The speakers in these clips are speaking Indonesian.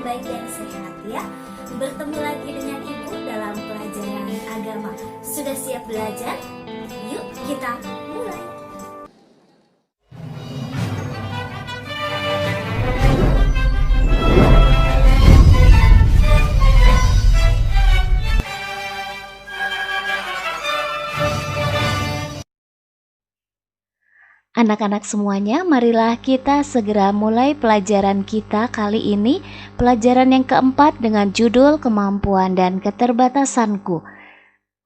baik dan sehat ya. Bertemu lagi dengan Ibu dalam pelajaran agama. Sudah siap belajar? Yuk kita mulai. Anak-anak semuanya, marilah kita segera mulai pelajaran kita kali ini, pelajaran yang keempat dengan judul Kemampuan dan Keterbatasanku.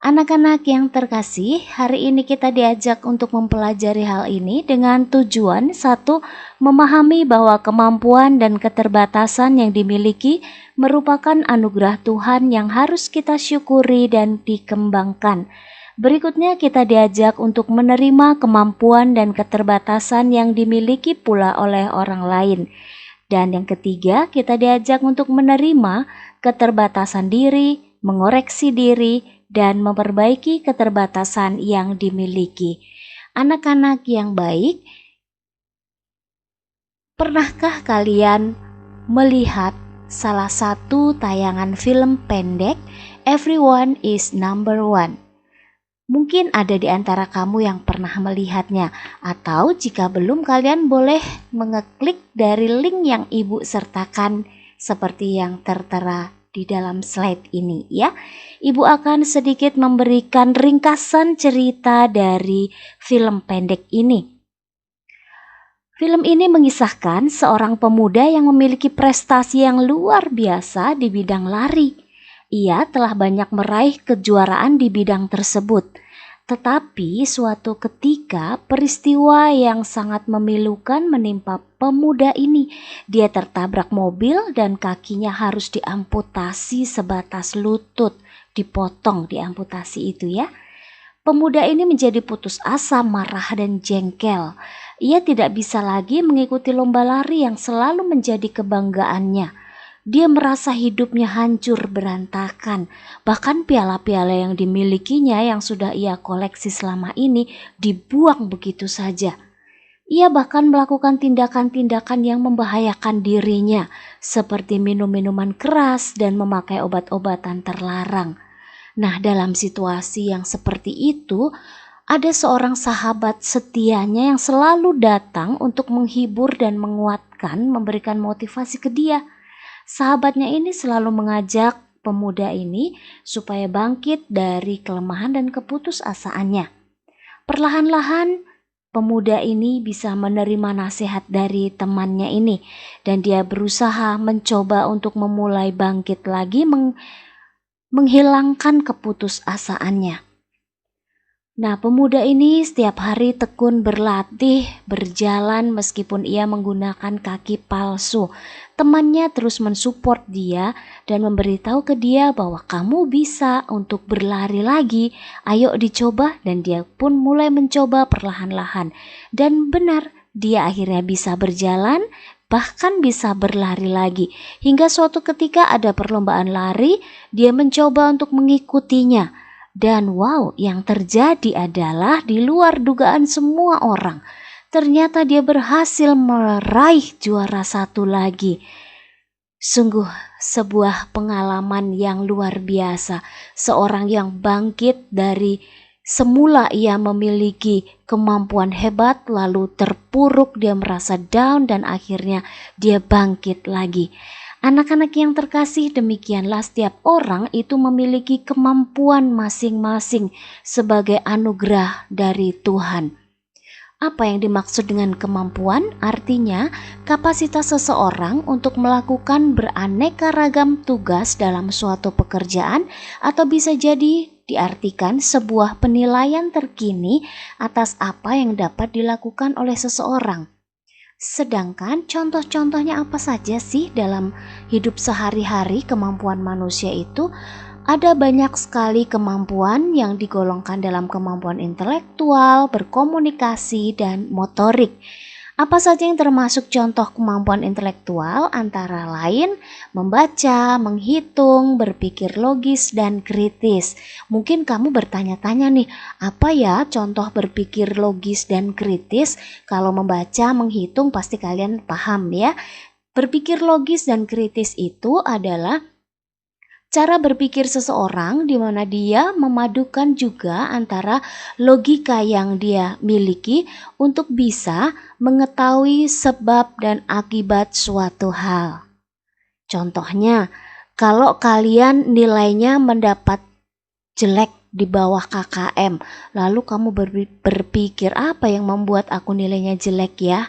Anak-anak yang terkasih, hari ini kita diajak untuk mempelajari hal ini dengan tujuan satu, memahami bahwa kemampuan dan keterbatasan yang dimiliki merupakan anugerah Tuhan yang harus kita syukuri dan dikembangkan. Berikutnya kita diajak untuk menerima kemampuan dan keterbatasan yang dimiliki pula oleh orang lain. Dan yang ketiga, kita diajak untuk menerima keterbatasan diri, mengoreksi diri, dan memperbaiki keterbatasan yang dimiliki. Anak-anak yang baik, pernahkah kalian melihat salah satu tayangan film pendek Everyone is Number One? Mungkin ada di antara kamu yang pernah melihatnya, atau jika belum, kalian boleh mengeklik dari link yang Ibu sertakan seperti yang tertera di dalam slide ini ya. Ibu akan sedikit memberikan ringkasan cerita dari film pendek ini. Film ini mengisahkan seorang pemuda yang memiliki prestasi yang luar biasa di bidang lari. Ia telah banyak meraih kejuaraan di bidang tersebut. Tetapi suatu ketika peristiwa yang sangat memilukan menimpa pemuda ini. Dia tertabrak mobil dan kakinya harus diamputasi sebatas lutut, dipotong diamputasi itu ya. Pemuda ini menjadi putus asa, marah dan jengkel. Ia tidak bisa lagi mengikuti lomba lari yang selalu menjadi kebanggaannya. Dia merasa hidupnya hancur berantakan. Bahkan piala-piala yang dimilikinya yang sudah ia koleksi selama ini dibuang begitu saja. Ia bahkan melakukan tindakan-tindakan yang membahayakan dirinya, seperti minum minuman keras dan memakai obat-obatan terlarang. Nah, dalam situasi yang seperti itu, ada seorang sahabat setianya yang selalu datang untuk menghibur dan menguatkan, memberikan motivasi ke dia. Sahabatnya ini selalu mengajak pemuda ini supaya bangkit dari kelemahan dan keputusasaannya. Perlahan-lahan pemuda ini bisa menerima nasihat dari temannya ini dan dia berusaha mencoba untuk memulai bangkit lagi, menghilangkan keputusasaannya. Nah, pemuda ini setiap hari tekun berlatih, berjalan meskipun ia menggunakan kaki palsu. Temannya terus mensupport dia dan memberitahu ke dia bahwa kamu bisa untuk berlari lagi. Ayo dicoba, dan dia pun mulai mencoba perlahan-lahan. Dan benar, dia akhirnya bisa berjalan, bahkan bisa berlari lagi. Hingga suatu ketika ada perlombaan lari, dia mencoba untuk mengikutinya. Dan wow, yang terjadi adalah di luar dugaan semua orang. Ternyata dia berhasil meraih juara satu lagi. Sungguh sebuah pengalaman yang luar biasa. Seorang yang bangkit dari semula ia memiliki kemampuan hebat, lalu terpuruk, dia merasa down dan akhirnya dia bangkit lagi. Anak-anak yang terkasih, demikianlah setiap orang itu memiliki kemampuan masing-masing sebagai anugerah dari Tuhan. Apa yang dimaksud dengan kemampuan? Artinya kapasitas seseorang untuk melakukan beraneka ragam tugas dalam suatu pekerjaan, atau bisa jadi diartikan sebuah penilaian terkini atas apa yang dapat dilakukan oleh seseorang. Sedangkan contoh-contohnya apa saja sih dalam hidup sehari-hari kemampuan manusia itu? Ada banyak sekali kemampuan yang digolongkan dalam kemampuan intelektual, berkomunikasi, dan motorik. Apa saja yang termasuk contoh kemampuan intelektual? Antara lain membaca, menghitung, berpikir logis, dan kritis. Mungkin kamu bertanya-tanya nih, apa ya contoh berpikir logis dan kritis? Kalau membaca, menghitung pasti kalian paham ya. Berpikir logis dan kritis itu adalah cara berpikir seseorang di mana dia memadukan juga antara logika yang dia miliki untuk bisa mengetahui sebab dan akibat suatu hal. Contohnya, kalau kalian nilainya mendapat jelek di bawah KKM, lalu kamu berpikir apa yang membuat aku nilainya jelek ya?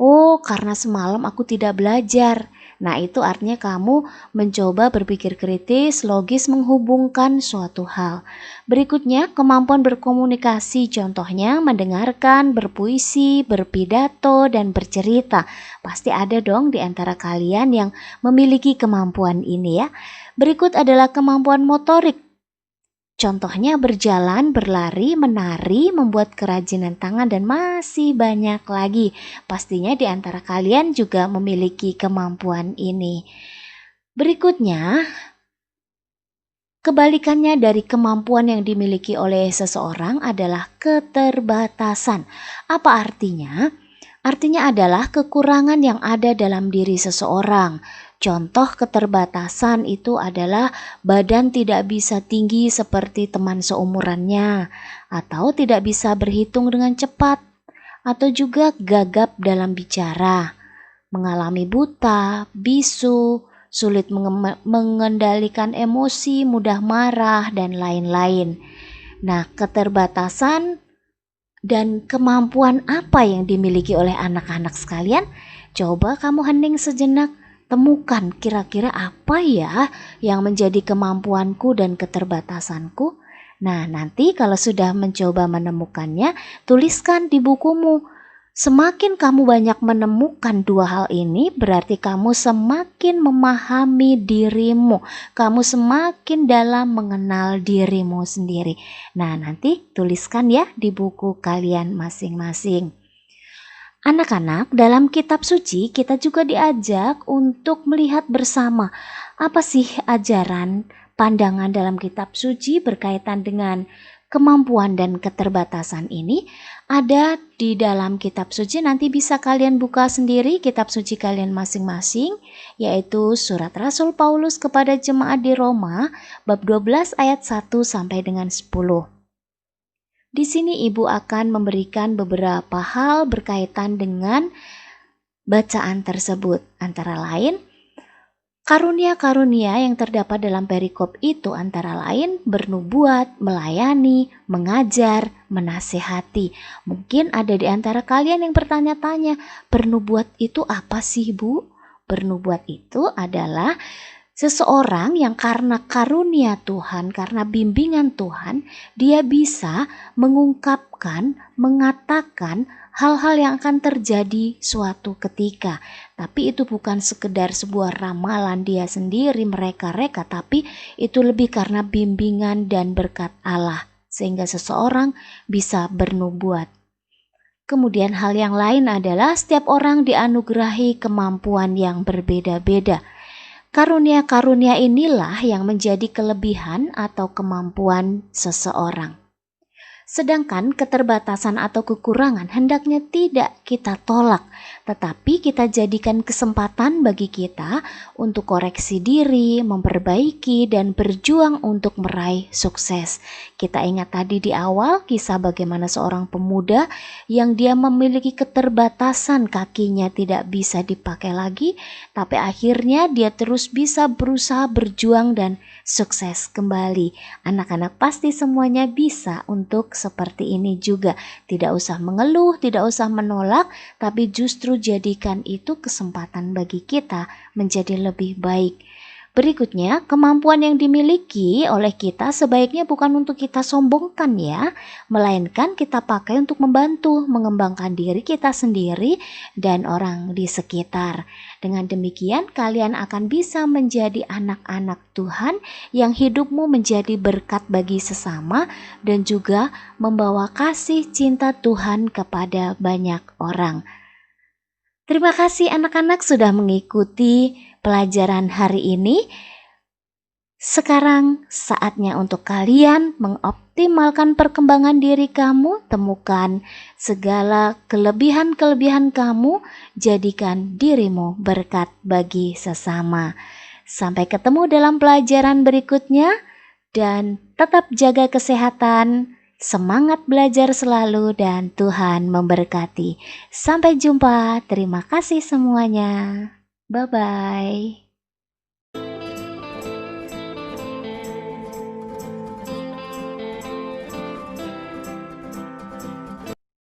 Oh, karena semalam aku tidak belajar. Nah, itu artinya kamu mencoba berpikir kritis, logis menghubungkan suatu hal. Berikutnya, kemampuan berkomunikasi, contohnya mendengarkan, berpuisi, berpidato, dan bercerita. Pasti ada dong di antara kalian yang memiliki kemampuan ini ya. Berikut adalah kemampuan motorik. Contohnya berjalan, berlari, menari, membuat kerajinan tangan, dan masih banyak lagi. Pastinya di antara kalian juga memiliki kemampuan ini. Berikutnya, kebalikannya dari kemampuan yang dimiliki oleh seseorang adalah keterbatasan. Apa artinya? Artinya adalah kekurangan yang ada dalam diri seseorang. Contoh keterbatasan itu adalah badan tidak bisa tinggi seperti teman seumurannya, atau tidak bisa berhitung dengan cepat, atau juga gagap dalam bicara, mengalami buta, bisu, sulit mengendalikan emosi, mudah marah, dan lain-lain. Nah, keterbatasan dan kemampuan apa yang dimiliki oleh anak-anak sekalian? Coba kamu hening sejenak. Temukan kira-kira apa ya yang menjadi kemampuanku dan keterbatasanku. Nah, nanti kalau sudah mencoba menemukannya, tuliskan di bukumu. Semakin kamu banyak menemukan dua hal ini, berarti kamu semakin memahami dirimu. Kamu semakin dalam mengenal dirimu sendiri. Nah, nanti tuliskan ya di buku kalian masing-masing. Anak-anak, dalam kitab suci kita juga diajak untuk melihat bersama apa sih ajaran pandangan dalam kitab suci berkaitan dengan kemampuan dan keterbatasan ini. Ada di dalam kitab suci, nanti bisa kalian buka sendiri kitab suci kalian masing-masing, yaitu surat Rasul Paulus kepada jemaat di Roma bab 12 ayat 1 sampai dengan 10. Di sini ibu akan memberikan beberapa hal berkaitan dengan bacaan tersebut. Antara lain, karunia-karunia yang terdapat dalam perikop itu antara lain bernubuat, melayani, mengajar, menasehati. Mungkin ada di antara kalian yang bertanya-tanya, bernubuat itu apa sih, Bu? Bernubuat itu adalah seseorang yang karena karunia Tuhan, karena bimbingan Tuhan, dia bisa mengungkapkan, mengatakan hal-hal yang akan terjadi suatu ketika. Tapi itu bukan sekedar sebuah ramalan dia sendiri, mereka-reka, tapi itu lebih karena bimbingan dan berkat Allah, sehingga seseorang bisa bernubuat. Kemudian hal yang lain adalah setiap orang dianugerahi kemampuan yang berbeda-beda. Karunia-karunia inilah yang menjadi kelebihan atau kemampuan seseorang. Sedangkan keterbatasan atau kekurangan hendaknya tidak kita tolak, tetapi kita jadikan kesempatan bagi kita untuk koreksi diri, memperbaiki, dan berjuang untuk meraih sukses. Kita ingat tadi di awal kisah bagaimana seorang pemuda yang dia memiliki keterbatasan, kakinya tidak bisa dipakai lagi, tapi akhirnya dia terus bisa berusaha berjuang dan sukses kembali. Anak-anak pasti semuanya bisa untuk seperti ini juga. Tidak usah mengeluh, tidak usah menolak, tapi justru jadikan itu kesempatan bagi kita menjadi lebih baik. Berikutnya, kemampuan yang dimiliki oleh kita sebaiknya bukan untuk kita sombongkan ya, melainkan kita pakai untuk membantu mengembangkan diri kita sendiri dan orang di sekitar. Dengan demikian, kalian akan bisa menjadi anak-anak Tuhan yang hidupmu menjadi berkat bagi sesama dan juga membawa kasih cinta Tuhan kepada banyak orang. Terima kasih anak-anak sudah mengikuti pelajaran hari ini. Sekarang saatnya untuk kalian mengoptimalkan perkembangan diri kamu, temukan segala kelebihan-kelebihan kamu, jadikan dirimu berkat bagi sesama. Sampai ketemu dalam pelajaran berikutnya dan tetap jaga kesehatan, semangat belajar selalu dan Tuhan memberkati. Sampai jumpa, terima kasih semuanya. Bye-bye.